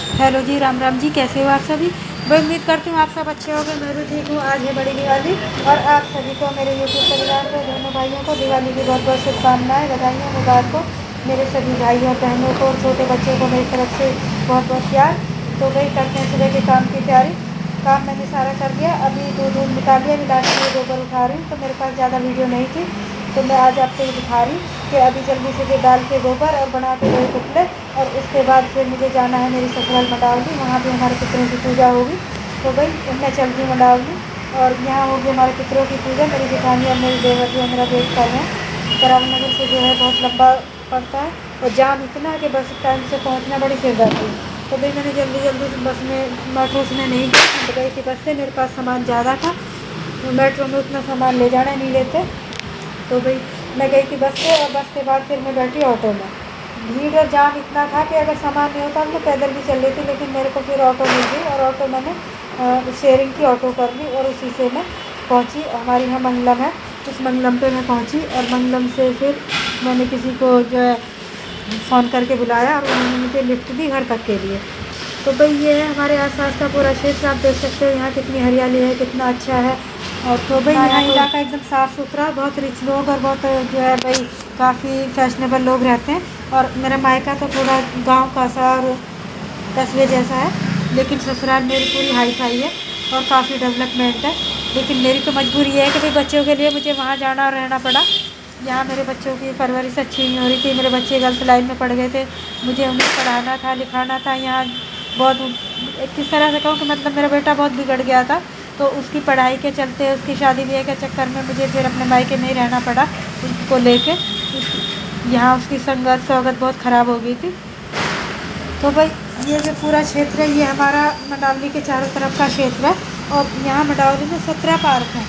Hello जी, राम राम जी। कैसे हो आप सभी? मैं उम्मीद करती हूँ आप सब अच्छे होंगे। मैं भी ठीक हूँ। आज है बड़ी दिवाली और आप सभी को, मेरे यूट्यूब परिवार को, दोनों भाइयों को दिवाली की बहुत बहुत शुभकामनाएं, बधाइयाँ, मुबारक हो। मेरे सभी भाइयों बहनों को और छोटे बच्चों को मेरी तरफ से बहुत बहुत प्यार। तो वही करते हैं सुबह के काम की तैयारी। काम मैंने सारा कर लिया, अभी दूध दूध निकाल लिया, अभी लास्ट में गोबर उठा रही हूँ। तो मेरे पास ज़्यादा वीडियो नहीं थी, तो मैं आज आपको ये दिखा रही हूँ कि अभी जल्दी से ये डाल के गोबर और बना के दो पुतले, और उसके बाद फिर मुझे जाना है मेरी ससुराल मंडावली, वहाँ भी हमारे पितरों की पूजा होगी। तो भाई मैं चलती हूँ मंडावली, और यहाँ होगी हमारे पितरों की पूजा। मेरी जेठानी और मेरी देवर जो है मेरा वेट कर रहे हैं। करावनगर से जो है बहुत लंबा पड़ता है और जाम इतना है कि बस टाइम से पहुँचना बड़ी सिरदर्दी है। तो भाई मैंने जल्दी जल्दी से बस में, मेट्रो से नहीं गई थी, बस से मेरे पास सामान ज़्यादा था, तो मेट्रो में उतना सामान ले जाना नहीं लेते। तो भाई मैं गई थी बस से, और बस के बाद फिर मैं बैठी ऑटो में। भीड़ और जाम इतना था कि अगर सामान नहीं होता तो पैदल भी चल लेती, लेकिन मेरे को फिर ऑटो मिल गई, और ऑटो मैंने शेयरिंग की ऑटो कर ली, और उसी से मैं पहुंची। हमारे यहाँ मंगलम है, उस मंगलम पे मैं पहुंची, और मंगलम से फिर मैंने किसी को जो है फ़ोन करके बुलाया, और उन्होंने मुझे लिफ्ट दी घर तक के लिए। तो भाई ये है हमारे आसपास का पूरा क्षेत्र। आप देख सकते हो यहाँ कितनी हरियाली है, कितना अच्छा है। और तो भाई यहाँ इलाका एकदम साफ़ सुथरा, बहुत रिच लोग और बहुत जो है भाई काफ़ी फैशनेबल लोग रहते हैं। और मेरा मायका तो थोड़ा गांव का सा और कस्बे जैसा है, लेकिन ससुराल मेरी पूरी हाई फाई है और काफ़ी डेवलपमेंट है। लेकिन मेरी तो मजबूरी है कि भाई बच्चों के लिए मुझे वहाँ जाना और रहना पड़ा। यहाँ मेरे बच्चों की परवरिश अच्छी नहीं हो रही थी, मेरे बच्चे गलत लाइन में पड़ गए थे। मुझे उन्हें पढ़ाना था, लिखाना था। यहाँ बहुत किस तरह से कहूँ कि मतलब मेरा बेटा बहुत बिगड़ गया था, तो उसकी पढ़ाई के चलते, उसकी शादी ब्याह के चक्कर में मुझे फिर अपने मायके में ही रहना पड़ा उसको लेके। यहाँ उसकी संगत स्वागत बहुत ख़राब हो गई थी। तो भाई ये जो पूरा क्षेत्र है, ये हमारा मंडावली के चारों तरफ का क्षेत्र है, और यहाँ मंडावली में 17 पार्क हैं,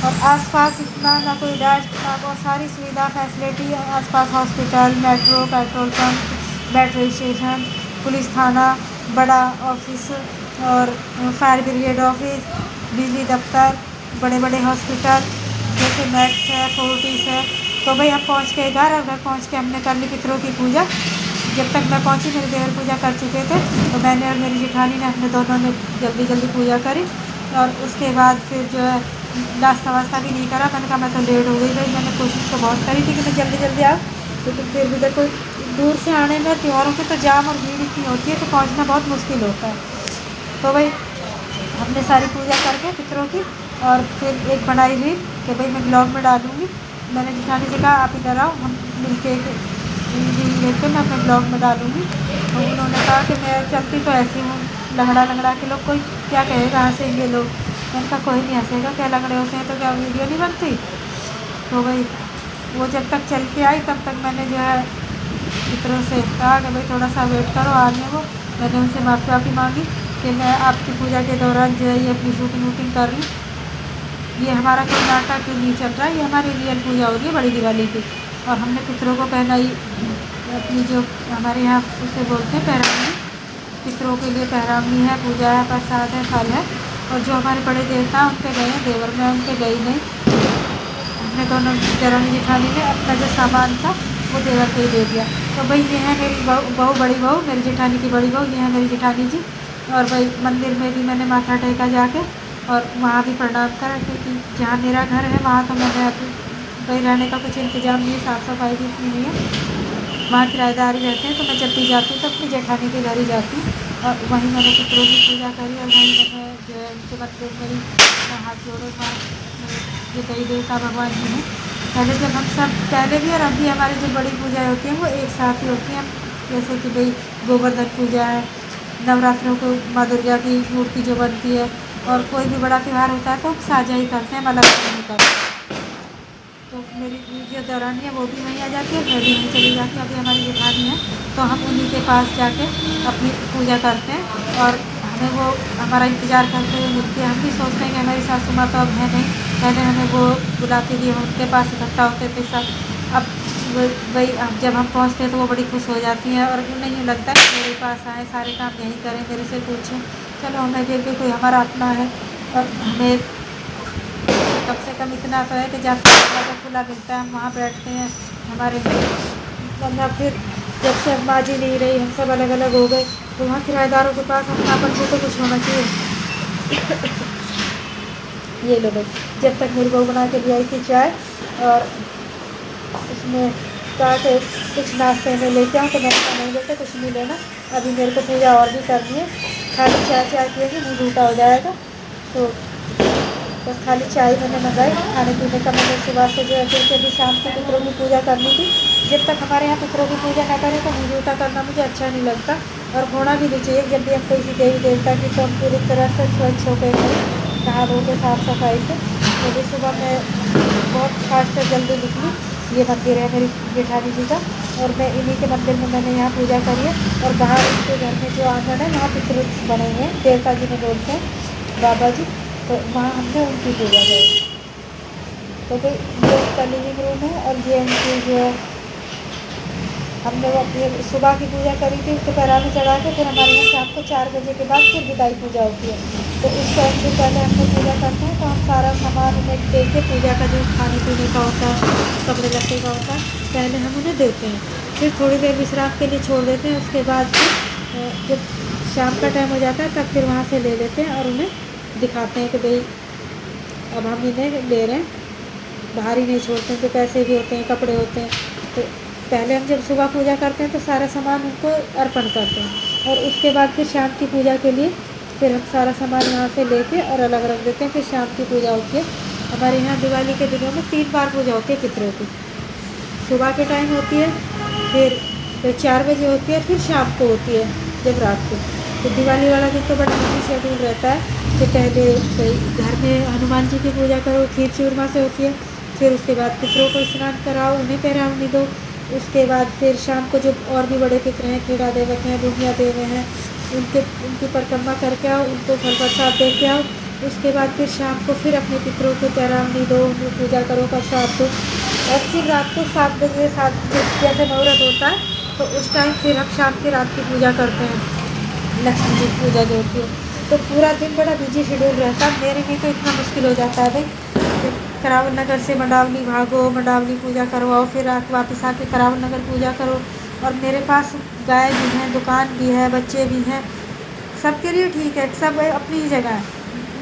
और आसपास इतना ना कोई डस्ट ना बहुत सारी सुविधा फैसिलिटी है। आसपास hospital, metro, petrol pump, metro station, police थाना, बड़ा ऑफिस, और फायर ब्रिगेड ऑफिस, बिजली दफ्तर, बड़े बड़े हॉस्पिटल जैसे मैक्स है, फोर्टिस है। तो भाई हम पहुँच के घर, और घर पहुँच के हमने कर ली पितरों की पूजा। जब तक मैं पहुँची मेरे देवर पूजा कर चुके थे, तो मैंने और मेरी जेठानी ने, अपने दोनों ने जल्दी जल्दी पूजा करी। और उसके बाद फिर जो है नाश्ता वास्ता भी नहीं करा। मैंने कहा मैं तो लेट हो गई भाई, मैंने कोशिश तो बहुत करी थी कि मैं जल्दी जल्दी आऊँ, लेकिन फिर भी देखो दूर से आने में, त्योहारों के तो जाम और भीड़ इतनी होती है तो पहुँचना बहुत मुश्किल होता है। तो भाई हमने सारी पूजा करके पितरों की, और फिर एक बनाई हुई कि भाई मैं ब्लॉग में डालूँगी। मैंने जेठानी से कहा आप इधर आओ, हम मिलके लेके मैं अपने ब्लॉग में डालूँगी। तो उन्होंने कहा कि मैं चलती तो ऐसी हूँ, लंगड़ा लंगड़ा के लोग कोई क्या कहेगा, हंसेंगे लोग। मैंने कहा कोई नहीं हंसेगा, क्या लंगड़े होते हैं तो क्या वीडियो नहीं बनती। तो भाई वो जब तक चल के आई तब तक मैंने जो है पितरों से कहा कि भाई थोड़ा सा वेट करो, आने वो। मैंने उनसे माफ़ी मांगी कि मैं आपकी पूजा के दौरान जो है ये अपनी शूटिंग वूटिंग कर रही हूँ, ये हमारा कोई नाटक नहीं चल रहा है, ये हमारी रियल पूजा हो रही है बड़ी दिवाली की। और हमने पितरों को पहनाई अपनी जो हमारे यहाँ उसे बोलते हैं पहरावनी, पितरों के लिए पहरावनी है, पूजा है, प्रसाद है, फल है। और जो हमारे बड़े देवता हैं उन पे गए हैं, देवर में उन पे गई नहीं। हमने दोनों देवरानी जेठानी ने अपना जो सामान था वो देवर को ही दे दिया। तो भाई ये है मेरी बहू, बड़ी बहू, मेरी जेठानी की बड़ी बहू, ये है मेरी जेठानी जी। और भाई मंदिर में भी मैंने माथा टेका जाके, और वहाँ भी प्रणाम करा, क्योंकि जहाँ मेरा घर है वहाँ तो मैंने अभी भाई रहने का कुछ इंतज़ाम नहीं है, साफ़ सफाई भी इतनी नहीं है, वहाँ किराएदार ही रहते हैं। तो मैं जब भी जाती हूँ तो अपनी जेठानी के घर ही जाती हूँ, और वहीं मैंने पितरों की पूजा करी, और वहीं मैंने जो है उनके मतलब मेरी हाथ जोड़े, वहाँ जो देवी देवता भगवान जी हैं। पहले जब हम सब, पहले भी और अभी हमारी जो बड़ी पूजाएँ होती हैं वो एक साथ ही होती हैं। जैसे कि भाई गोवर्धन पूजा है, नवरात्रों को माँ दुर्गा की मूर्ति जो बनती है, और कोई भी बड़ा त्यौहार होता है तो हम साझा ही करते हैं, हम अलग नहीं करते। तो मेरी जो देवरानी है वो भी वहीं आ जाती है, मैं भी वहीं चली जाती हूँ। अभी हमारी जेठानी है तो हम उन्हीं के पास जाके अपनी पूजा करते हैं, और हमें वो हमारा इंतज़ार करते हुए मिलती है। हम भी सोचते हैं कि हमारी सासू माँ तो अब है नहीं, पहले हमें वो बुलाती थी, हम उनके पास इकट्ठा होते थे सब। अब वही अब जब हम पहुँचते हैं तो वो बड़ी खुश हो जाती हैं, और उन्हें यूँ लगता है कि मेरे पास आए, सारे काम यहीं करें, मेरे से पूछें। चलो हमें भी कोई हमारा अपना है, और हमें कम से कम इतना तो है कि जब दरवाज़ा खुला मिलता है हम वहाँ बैठते हैं हमारे लिए। वरना फिर जब से अब माँ जी नहीं रही, हम सब अलग अलग हो गए, तो वहाँ किराएदारों के पास अपना अपन को तो कुछ होना चाहिए। ये लो भाई, जब तक मेरी बहू बना के ले आई थी चाय, और उसमें कहा कि कुछ नाश्ते में लेके आऊँ, तो मैंने कहा नहीं बेटा कुछ नहीं लेना, अभी मेरे को पूजा और भी करनी है, खाली चाय पिएंगे मुँह झूठा हो जाएगा। तो बस खाली चाय मैंने मंगाई, खाने पीने का मैंने सुबह से जो है, क्योंकि अभी शाम को पितरों की पूजा करनी थी। जब तक हमारे यहाँ पितरों की पूजा न करें तो मुँह झूठा करना मुझे अच्छा नहीं लगता, और होना भी नहीं चाहिए। जब भी हम किसी देवी देवता की, तो हम पूरी तरह से स्वच्छ होकर करें, नहा धो के साफ़ सफाई से। तो भी सुबह मैं बहुत फास्ट जल्दी निकली। ये मंदिर है मेरी जेठानी जी का, और मैं इन्हीं के मंदिर में मैंने यहाँ पूजा करी है। और बाहर उनके घर में जो आंगन है वहाँ पितृ बने हुए हैं, देवता जी में बोलते हैं बाबा जी, तो वहाँ हमने उनकी पूजा करी। तो भाई ये उनका लिविंग रूम है, और ये उनकी जो है, हमने वो अपनी सुबह की पूजा करी थी, उसको पैरा में चढ़ा के, फिर हमारे यहाँ शाम को 4 बजे के बाद फिर विदाई पूजा होती है। तो उस टाइम से पहले हमने पूजा करते हैं, तो हम सारा सामान उन्हें दे के, पूजा का जो खाने पीने का होता है, कपड़े लत्ते का होता है, पहले हम उन्हें देते हैं। फिर थोड़ी देर विश्राम के लिए छोड़ देते हैं। उसके बाद फिर जब शाम का टाइम हो जाता है तब फिर वहाँ से ले लेते हैं और उन्हें दिखाते हैं कि भाई अब हम इन्हें ले रहे हैं, बाहर ही नहीं छोड़ते हैं। तो पैसे भी होते हैं, कपड़े होते हैं। तो पहले हम जब सुबह पूजा करते हैं तो सारा सामान उनको अर्पण करते हैं, और उसके बाद फिर शाम की पूजा के लिए फिर हम सारा सामान यहाँ से लेके और अलग रख देते हैं। फिर शाम की पूजा होती है। हमारे यहाँ दिवाली के दिनों में 3 बार पूजा होती है पितरों की। सुबह के टाइम होती है, फिर 4 बजे होती है, फिर शाम को होती है जब रात को। तो दिवाली वाला दिन तो बड़ा बिजी शेड्यूल रहता है कि पहले घर में हनुमान जी की पूजा करो, खीर चूरमा से होती है। फिर उसके बाद पितरों को स्नान कराओ, उन्हें पैरावनी दो। उसके बाद फिर शाम को जो और भी बड़े पितर हैं, कीड़ा देवक हैं, बुढ़िया देवे हैं, उनकी परिक्रमा करके आओ, उनको फल प्रसाद दे के आओ। उसके बाद फिर शाम को फिर अपने पितरों को पैरावनी दो, उनको पूजा करो, प्रसाद दो। और फिर रात को 7 बजे जैसे मुहूर्त होता है, तो उस टाइम फिर हम शाम की रात की पूजा करते हैं, लक्ष्मी जी की पूजा जो होती है। तो पूरा दिन बड़ा बिजी शेड्यूल रहता है। मेरे लिए तो इतना मुश्किल हो जाता है भाई, करावल नगर से मंडावली भागो, मंडावली पूजा करवाओ, फिर वापस आके करावल नगर पूजा करो। और मेरे पास गाय भी हैं, दुकान भी है, बच्चे भी हैं, सबके लिए ठीक है, सब अपनी ही जगह है।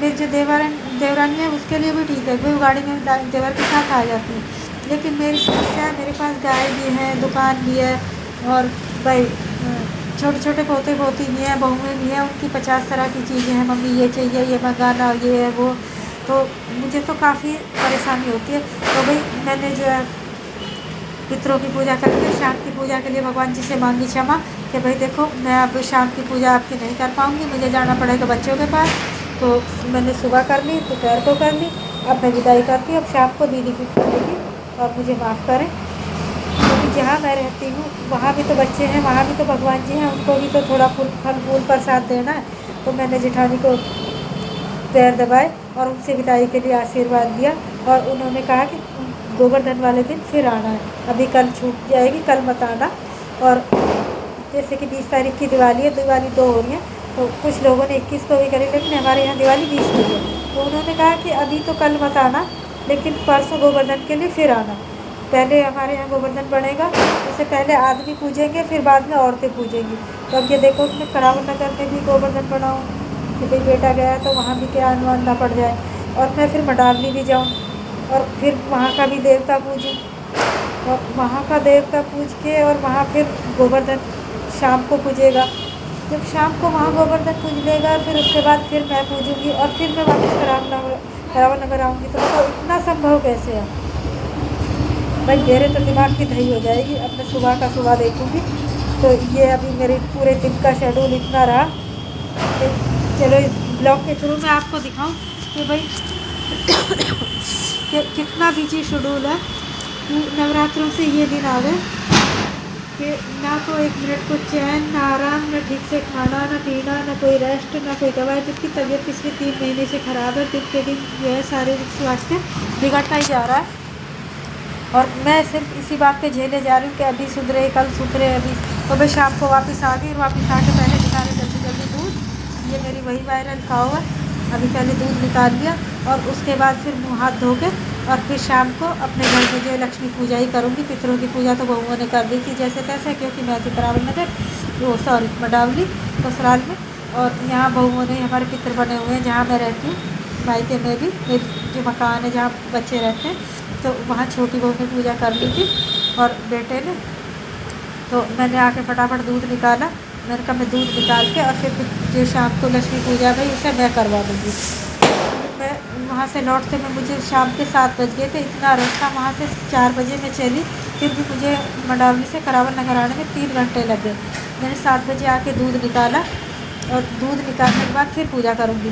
मेरी जो देवरानी है उसके लिए भी ठीक है, वो गाड़ी में देवर के साथ आ जाती है। लेकिन मेरी समस्या है, मेरे पास गाय भी है, दुकान भी है, और भाई छोटे छोटे पोते पोती भी हैं, बहुएँ भी हैं, उनकी 50 तरह की चीज़ें हैं, मम्मी ये चाहिए, ये मंगाना, ये है वो। तो मुझे तो काफ़ी परेशानी होती है। तो भाई मैंने जो है पितरों की पूजा करके शाम की पूजा के लिए भगवान जी से मांगी क्षमा कि भाई देखो मैं अब शाम की पूजा आपकी नहीं कर पाऊँगी, मुझे जाना पड़ेगा बच्चों के पास। तो मैंने सुबह कर ली, दोपहर को कर ली, अब मैं विदाई करती हूँ। अब शाम को दीदी की करेगी, और मुझे माफ़ करें, क्योंकि जहाँ मैं रहती हूँ वहाँ भी तो बच्चे हैं, वहाँ भी तो भगवान जी हैं, उनको भी तो थोड़ा फल फूल प्रसाद देना है। तो मैंने जेठानी को पैर दबाए और उनसे विदाई के लिए आशीर्वाद दिया, और उन्होंने कहा कि गोवर्धन वाले दिन फिर आना है, अभी कल छूट जाएगी, कल मत आना। और जैसे कि 20 तारीख की दिवाली है, दिवाली 2 हो रही है, तो कुछ लोगों ने 21 को भी करी, लेकिन हमारे यहाँ दिवाली 20 को है। तो उन्होंने कहा कि अभी तो कल मत आना, लेकिन परसों गोवर्धन के लिए फिर आना। पहले हमारे यहाँ गोवर्धन बनेगा, उससे पहले आदमी पूजेंगे, फिर बाद में औरतें पूजेंगी। तो अब ये देखो कि मैं करावल नगर में भी गोवर्धन बनाऊँ कि भाई बेटा गया तो वहाँ भी क्या अनुमान ना पड़ जाए, और मैं फिर मंडावली भी जाऊँ, और फिर वहाँ का भी देवता पूजूँ, और वहाँ का देवता पूज के, और वहाँ फिर गोवर्धन शाम को पूजेगा। जब शाम को वहाँ गोवर्धन पूज लेगा, फिर उसके बाद फिर मैं पूजूँगी, और फिर मैं वापस करावल नगर आऊँगी। तो बताओ इतना संभव कैसे है भाई, मेरे तो दिमाग की दही हो जाएगी। अब मैं सुबह का सुबह देखूँगी। तो ये अभी मेरे पूरे दिन का शेड्यूल इतना रहा। चलो इस ब्लॉग के थ्रू मैं आपको दिखाऊं कि भाई कि कितना बिजी शेड्यूल है। नवरात्रों से ये दिन आ गए कि ना तो 1 मिनट को चैन, ना आराम, ना ठीक से खाना, ना पीना, ना कोई रेस्ट, ना कोई दवाई। जिसकी तबीयत पिछले 3 महीने से ख़राब है, दिन के दिन जो है शारीरिक स्वास्थ्य बिगड़ता ही जा रहा है। और मैं सिर्फ इसी बात पे झेले जा रही हूँ कि अभी सुधरे, कल सुधरे, अभी। तो मैं शाम को वापस आ गई, और वापस आके पहले निकाले जल्दी जल्दी दूध। ये मेरी वही वायरल खाओ है। अभी पहले दूध निकाल लिया, और उसके बाद फिर मुँह हाथ धो के, और फिर शाम को अपने घर में जो लक्ष्मी पूजा ही करूँगी। पितरों की पूजा तो बहुओं ने कर दी थी जैसे तैसे, क्योंकि मैं थी करावल नगर, वो सॉरी मंडावली। ससुराल में। और यहाँ बहुओं ने हमारे पितर बने हुए हैं जहाँ मैं रहती हूँ, मायके में भी मेरी जो मकान है जहाँ बच्चे रहते हैं, तो वहाँ छोटी बहू ने पूजा कर ली थी और बेटे ने। तो मैंने आके फटाफट दूध निकाला। मैंने कहा मैं दूध निकाल के और फिर जो शाम को लक्ष्मी पूजा गई उसे मैं करवा दूँगी। मैं वहाँ से लौटते में मुझे शाम के 7 बज गए थे। इतना रास्ता वहाँ से 4 बजे मैं चली, फिर भी मुझे मंडावली से करावल नगर आने में 3 घंटे लग गए। मैंने 7 बजे आके दूध निकाला और दूध निकालने के बाद फिर पूजा करूँगी।